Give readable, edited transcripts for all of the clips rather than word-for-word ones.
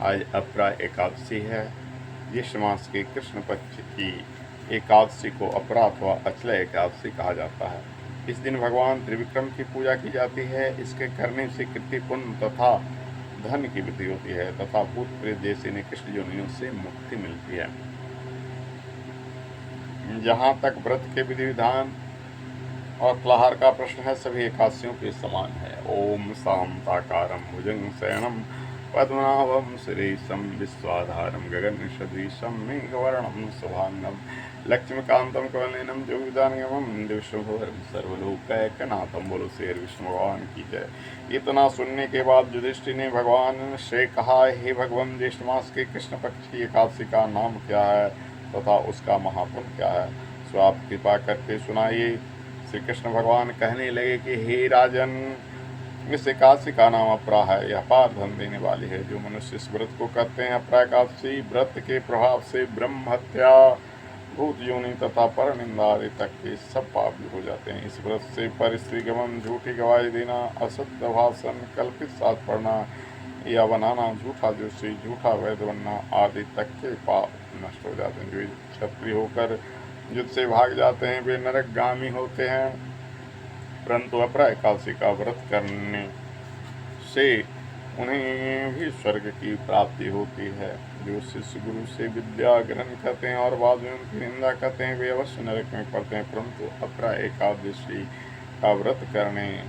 आज अपरा एकादशी है। ज्येष्ठ मास के कृष्ण पक्ष की एकादशी को अपरा अथवा अचला एकादशी कहा जाता है। इस दिन भगवान त्रिविक्रम की पूजा की जाती है। इसके करने से कृति पुण्य तथा धन की वृद्धि होती है तथा भूत प्रेत जैसी निकृष्ट योनियों से मुक्ति मिलती है। जहाँ तक व्रत के विधि विधान और फलाहार का प्रश्न है, सभी एकादशियों के समान है। ओम शांताकारं भुजंग शयनं पद्मनाभं सुरेशं विश्वाधारं गगन सदृशं मेघवर्णं शुभांगं लक्ष्मीकांतं कमलनयनं योगिदानगमं दिवशंभुवरं सर्वलोकैकनाथं। बोलो शेर विष्णु भगवान की जय। इतना सुनने के बाद युधिष्ठिर ने भगवान से कहा, हे भगवान, ज्येष्ठ मास के कृष्ण पक्ष की एकादशी का नाम क्या है तथा उसका महात्म क्या है? सो आप कृपा करके सुनाइए। श्री कृष्ण भगवान कहने लगे कि हे राजन, इस एकादशी का नाम अपरा है। यह पार धन देने वाली है। जो मनुष्य इस व्रत को करते हैं, अपरा एकादशी व्रत के प्रभाव से ब्रह्म हत्या, भूत योनि तथा पर निंदा आदि तक के सब पाप भी हो जाते हैं। इस व्रत से पर स्त्री गमन, झूठी गवाही देना, असत्य भाषण, कल्पित साथ पढ़ना या बनाना, झूठा जोशी, झूठा वैद बनना आदि तक के पाप नष्ट हो जाते हैं। जो क्षत्रिय होकर युद्ध से भाग जाते हैं वे नरकगामी होते हैं, परंतु अपरा एकादशी का व्रत करने से उन्हें भी स्वर्ग की प्राप्ति होती है। जो शिष्य गुरु से विद्या ग्रहण करते हैं और बाद में उनकी निंदा करते हैं वे अवश्य नरक में पड़ते हैं, परंतु अपरा एकादशी का व्रत करने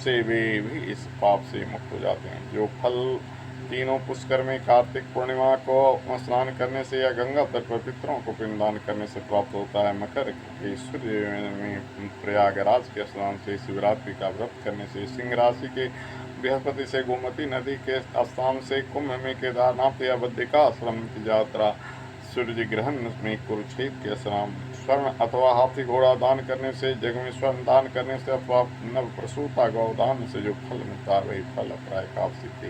से वे भी इस पाप से मुक्त हो जाते हैं। जो फल तीनों पुष्कर में कार्तिक पूर्णिमा को स्नान करने से या गंगा तट पर पितरों को पिंडदान करने से प्राप्त होता है, मकर के सूर्य में प्रयागराज के स्नान से, शिवरात्रि का व्रत करने से, सिंह राशि के बृहस्पति से, गोमती नदी के स्नान से, कुंभ में केदारनाथ या बद्रिकाश्रम की यात्रा, सूर्य ग्रहण में कुरुक्षेत्र के स्नान, स्वर्ण अथवा हाथी घोड़ा दान करने से, जग में स्वर्ण दान करने से अथवा नव प्रसूता गौ दान से जो फल मिलता है वही फल अपरा एकादशी के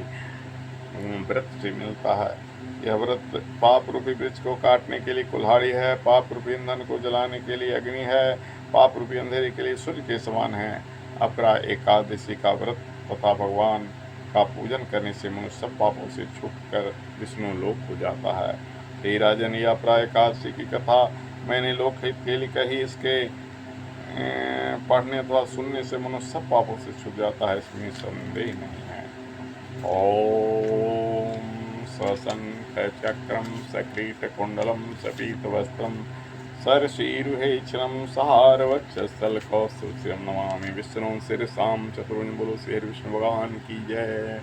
व्रत से मिलता है। यह व्रत पाप रूपी वृक्ष को काटने के लिए कुल्हाड़ी है, पाप रूपी ईंधन को जलाने के लिए अग्नि है, पाप रूपी अंधेरे के लिए सूर्य के समान है। अपरा एकादशी का व्रत तथा भगवान का पूजन करने से मनुष्य सब पापों से छूटकर विष्णु लोक हो जाता है। हे राजन, यह अपरा एकादशी की कथा मैंने लोकहित के लिए कही। इसके पढ़ने अथवा सुनने से मनुष्य सब पापों से छूट जाता है, इसमें संदेह नहीं है। ॐ सशङ्खचक्रं सकीटकुण्डलं सपीतवस्त्रं सरशीरुहेक्षणं सहारवक्षस्थलकौस्तुभं नमामि विष्णुं शिरसां चतुर्भुजं। बोलो श्री विष्णु भगवान की जय।